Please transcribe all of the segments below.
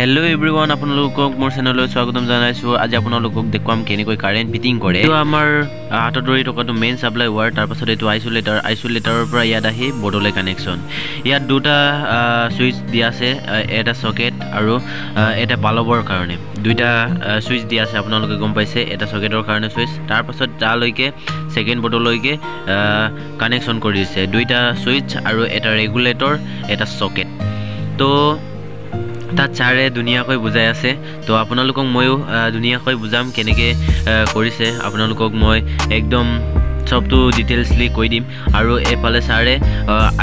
Hello everyone, আপোনালোকক মোৰ চেনেললৈ স্বাগতম জনাইছো। আজি আপোনালোকক দেখুৱাম কেনেকৈ কাৰেন্ট ফিটিং কৰে। তো আমাৰ হাতত ধৰি থকাটো মেইন সাপ্লাই ওয়াৰ, তাৰ পাছত এইটো আইসোলেটৰৰ পৰা ইয়াত আহি বৰ্ডলৈ কানেকচন। ইয়াত দুটা সুইচ দিয়া আছে, এটা সকেট আৰু এটা বাল্বৰ কাৰণে। দুইটা সুইচ দিয়া আছে, আপোনালোকে গম পাইছে। এটা সকেটৰ কাৰণে সুইচ, তাৰ পাছত তালৈকে সেকেন্ড বৰ্ডলৈকে কানেকচন কৰিছে। দুইটা সুইচ আৰু এটা ৰেগুলেটৰ, এটা সকেট। তো তাত চাৰে ধুনীয়াকৈ বুজাই আছে। তো আপোনালোকক ময়ো ধুনীয়াকৈ বুজাম কেনেকৈ কৰিছে। আপোনালোকক মই একদম সবটো ডিটেইলছলি কৈ দিম। আৰু এফালে চাৰে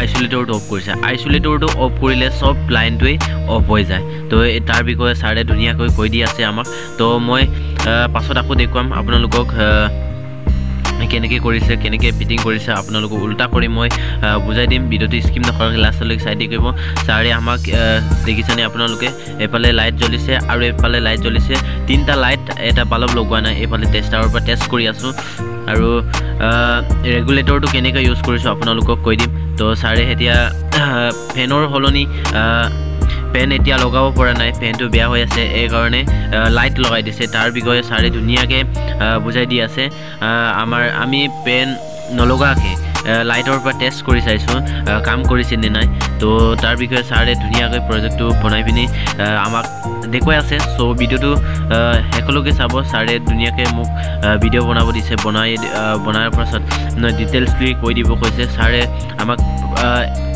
আইসোলেটৰটো অফ কৰিছে। আইসোলেটৰটো অফ কৰিলে সব লাইনটোৱে অফ হৈ যায়। তো তাৰ বিষয়ে চাৰে ধুনীয়াকৈ কৈ দি আছে আমাক। তো মই পাছত আকৌ দেখুৱাম আপোনালোকক কেনেকৈ কৰিছে, কেনেকৈ ফিটিং কৰিছে। আপোনালোকক উল্টা কৰি মই বুজাই দিম। ভিডিঅ'টো স্কিপ নকৰাকৈ লাষ্টলৈকে চাই দিব। চাৰে আমাক দেখিছেনে আপোনালোকে, এফালে লাইট জ্বলিছে আৰু এফালে লাইট জ্বলিছে। তিনিটা লাইট, এটা বাল্ব লগোৱা নাই। এইফালে টেষ্টাৰৰ পৰা টেষ্ট কৰি আছোঁ। আৰু ৰেগুলেটৰটো কেনেকৈ ইউজ কৰিছোঁ আপোনালোকক কৈ দিম। তো চাৰে এতিয়া ফেনৰ সলনি ফেন এতিয়া লগাব পৰা নাই, ফেনটো বেয়া হৈ আছে, এই কাৰণে লাইট লগাই দিছে। তাৰ বিষয়ে চাৰে ধুনীয়াকৈ বুজাই দি আছে। আমি ফেন নলগাকৈ লাইটৰ পৰা টেষ্ট কৰি চাইছোঁ কাম কৰিছে নে নাই। তো তাৰ বিষয়ে চাৰে ধুনীয়াকৈ প্ৰজেক্টটো বনাই পিনি আমাক দেখুৱাই আছে। চ' ভিডিঅ'টো শেষলৈকে চাব। চাৰে ধুনীয়াকৈ মোক ভিডিঅ' বনাব দিছে। বনাৰ পাছত ডিটেইলছলি কৈ দিব কৈছে। চাৰে আমাক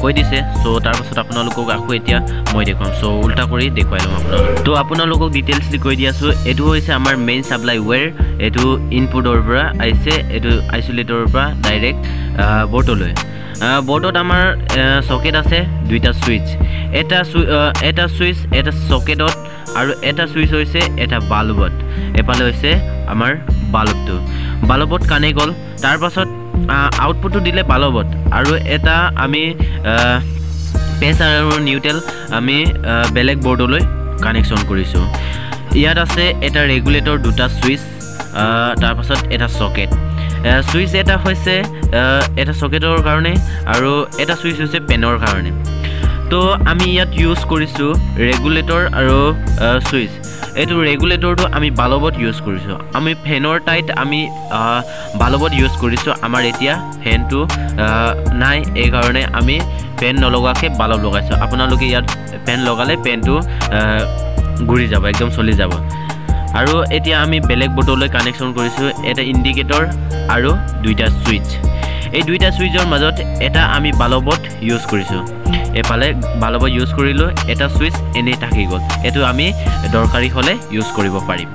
কৈ দিছে। চ' তাৰপাছত আপোনালোকক আকৌ এতিয়া মই দেখুৱাম। চ' উল্টা কৰি দেখুৱাই ল'ম আপোনালোকক। তো আপোনালোকক ডিটেইলছলি কৈ দি আছোঁ। এইটো হৈছে আমাৰ মেইন সাপ্লাই ওয়্যাৰ। এইটো ইনপুটৰ পৰা আহিছে, এইটো আইসোলেটৰৰ পৰা ডাইৰেক্ট বৰ্ডলৈ। বৰ্ডত আমাৰ সকেট আছে, দুইটা সুইচ। এটা সুইচ এটা সকেটত আৰু এটা সুইচ হৈছে এটা বাল্বত। এফালে হৈছে আমাৰ বাল্বত কানেক্ট গ'ল। তাৰ পাছত আউটপুটটো দিলে বাল্বত, আৰু এটা আমি পেজ আৰু নিউট্ৰেল আমি বেলেগ বৰ্ডলৈ কানেকশ্যন কৰিছোঁ। ইয়াত আছে এটা ৰেগুলেটৰ, দুটা সুইচ, তাৰ পাছত এটা সকেট। সুইচ এটা হৈছে এটা সকেটৰ কাৰণে আৰু এটা সুইচ হৈছে পেনৰ কাৰণে। তো আমি ইয়াত ইউজ কৰিছোঁ ৰেগুলেটৰ আৰু সুইচ। এইটো ৰেগুলেটৰটো আমি বাল্বত ইউজ কৰিছোঁ। আমি ফেনৰ ঠাইত আমি বাল্বত ইউজ কৰিছোঁ। আমাৰ এতিয়া ফেনটো নাই, এই কাৰণে আমি ফেন নলগাকৈ বাল্ব লগাইছোঁ। আপোনালোকে ইয়াত ফেন লগালে ফেনটো ঘূৰি যাব, একদম চলি যাব। আৰু এতিয়া আমি বেলেগ বৰ্ডলৈ কানেকশ্যন কৰিছোঁ, এটা ইণ্ডিকেটৰ আৰু দুইটা সুইচ। এই দুইটা সুইচৰ মাজত এটা আমি বাল্বত ইউজ কৰিছোঁ। এফালে বাল্বত ইউজ কৰিলোঁ, এটা সুইচ এনেই থাকি গ'ল। এইটো আমি দৰকাৰী হ'লে ইউজ কৰিব পাৰিম।